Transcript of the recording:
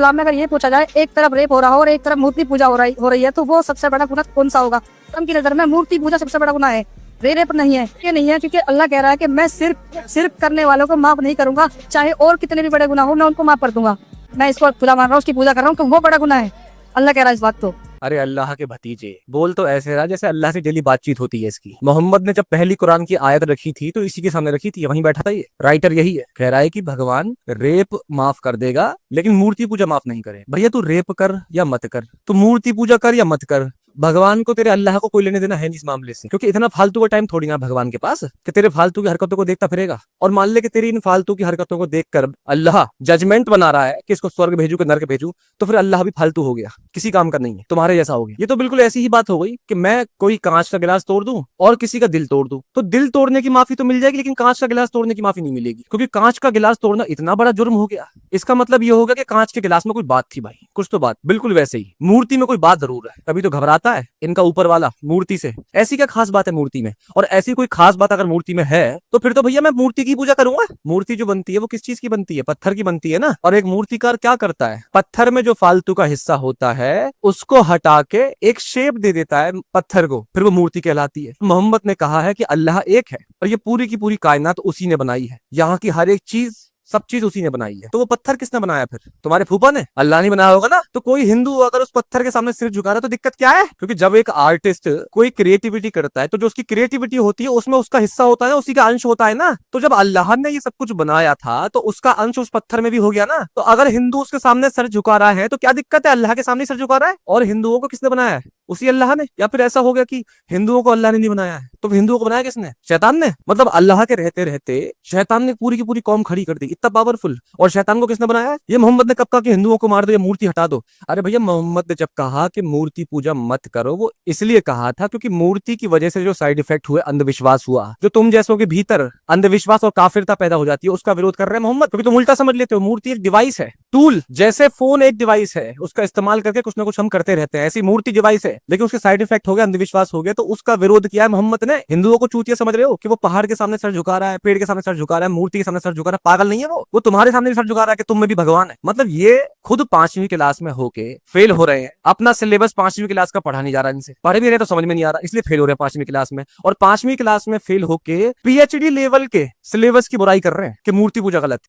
इस्लाम में अगर ये पूछा जाए एक तरफ रेप हो रहा हो और एक तरफ मूर्ति पूजा हो रही है तो वो सबसे बड़ा गुनाह कौन सा होगा? इस्लाम की नजर में मूर्ति पूजा सबसे बड़ा गुनाह है, रेप नहीं है। ये नहीं है क्योंकि अल्लाह कह रहा है कि मैं सिर्फ करने वालों को माफ नहीं करूंगा, चाहे और कितने भी बड़े गुनाह हो मैं उनको माफ कर दूंगा। मैं इसको खुदा मान रहा हूँ, उसकी पूजा कर रहा हूँ तो वो बड़ा गुनाह है। अल्लाह कह रहा है इस बात को। अरे अल्लाह के भतीजे, बोल तो ऐसे रहा जैसे अल्लाह से डेली बातचीत होती है इसकी। मोहम्मद ने जब पहली कुरान की आयत रखी थी तो इसी के सामने रखी थी, वहीं बैठा था ये। राइटर यही है, कह रहा है कि भगवान रेप माफ कर देगा लेकिन मूर्ति पूजा माफ नहीं करे। भैया तू रेप कर या मत कर, तू मूर्ति पूजा कर या मत कर, भगवान को तेरे अल्लाह को कोई लेने देना है नहीं इस मामले से। क्योंकि इतना फालतू का टाइम थोड़ी ना भगवान के पास कि तेरे फालतू की हरकतों को देखता फिरेगा। और मान ले कि तेरी इन फालतू की हरकतों को देखकर अल्लाह जजमेंट बना रहा है कि इसको स्वर्ग भेजू कि नरक भेजू, तो फिर अल्लाह भी फालतू हो गया, किसी काम का नहीं है, तुम्हारे जैसा हो गया। ये तो बिल्कुल ऐसी ही बात हो गई कि मैं कोई कांच का गिलास तोड़ दूं और किसी का दिल तोड़ दूं, तो दिल तोड़ने की माफी तो मिल जाएगी लेकिन कांच का गिलास तोड़ने की माफी नहीं मिलेगी। क्योंकि कांच का गिलास तोड़ना इतना बड़ा जुर्म हो गया। इसका मतलब ये होगा कि कांच के गिलास में कोई बात थी भाई, कुछ तो बात। बिल्कुल वैसे ही मूर्ति में कोई बात जरूर है, तभी तो घबराता है इनका ऊपर वाला मूर्ति से। ऐसी क्या खास बात है मूर्ति में? और ऐसी कोई खास बात अगर मूर्ति में है तो फिर तो भैया मैं मूर्ति की पूजा करूंगा। मूर्ति जो बनती है वो किस चीज की बनती है? पत्थर की बनती है ना। और एक मूर्तिकार क्या करता है, पत्थर में जो फालतू का हिस्सा होता है उसको हटा के एक शेप दे देता है पत्थर को, फिर वो मूर्ति कहलाती है। मोहम्मद ने कहा है कि अल्लाह एक है और ये पूरी की पूरी कायनात उसी ने बनाई है। यहाँ की हर एक चीज, सब चीज उसी ने बनाई है। तो वो पत्थर किसने बनाया? फिर तुम्हारे फूफा ने? अल्लाह ने बनाया होगा ना। तो कोई हिंदू अगर उस पत्थर के सामने सिर झुका रहा है तो दिक्कत क्या है? क्योंकि जब एक आर्टिस्ट कोई क्रिएटिविटी करता है तो जो उसकी क्रिएटिविटी होती है उसमें उसका हिस्सा होता है ना, उसी का अंश होता है ना। तो जब अल्लाह ने ये सब कुछ बनाया था तो उसका अंश उस पत्थर में भी हो गया ना। तो अगर हिंदू उसके सामने सर झुका रहा है तो क्या दिक्कत है? अल्लाह के सामने सर झुका रहा है। और हिंदुओं को किसने बनाया है? उसी अल्लाह ने। या फिर ऐसा हो गया कि हिंदुओं को अल्लाह ने नहीं बनाया है, तो हिंदुओं को बनाया किसने? शैतान ने। मतलब अल्लाह के रहते रहते शैतान ने पूरी की पूरी कौम खड़ी कर दी, इतना पावरफुल। और शैतान को किसने बनाया है? ये मोहम्मद ने कब कहा कि हिंदुओं को मार दो या मूर्ति हटा दो? अरे भैया मोहम्मद ने जब कहा कि मूर्ति पूजा मत करो, वो इसलिए कहा था क्योंकि मूर्ति की वजह से जो साइड इफेक्ट हुए, अंधविश्वास हुआ, जो तुम जैसों के भीतर अंधविश्वास और काफिरता पैदा हो जाती है, उसका विरोध कर रहे हैं मोहम्मद। क्योंकि तुम उल्टा समझ लेते हो, मूर्ति एक डिवाइस है, टूल। जैसे फोन एक डिवाइस है, उसका इस्तेमाल करके कुछ ना कुछ हम करते रहते हैं, ऐसी मूर्ति डिवाइस है लेकिन उसके साइड इफेक्ट हो गया, अंधविश्वास हो गया, तो उसका विरोध किया है मोहम्मद ने। हिंदुओं को चूतिया समझ रहे हो कि वो पहाड़ के सामने सर झुका रहा है, पेड़ के सामने सर झुका रहा है, मूर्ति के सामने सर झुका रहा है? पागल नहीं है वो तुम्हारे सामने भी सर झुका रहा है कि तुम में भी भगवान है। मतलब ये खुद 5वीं क्लास में होके फेल हो रहे हैं। अपना सिलेबस 5वीं क्लास का पढ़ा नहीं जा रहा इनसे, पढ़े भी रहे तो समझ में नहीं आ रहा, इसलिए फेल हो रहे हैं 5वीं क्लास में। और 5वीं क्लास में फेल होके PhD लेवल के सिलेबस की बुराई कर रहे हैं कि मूर्ति पूजा गलत।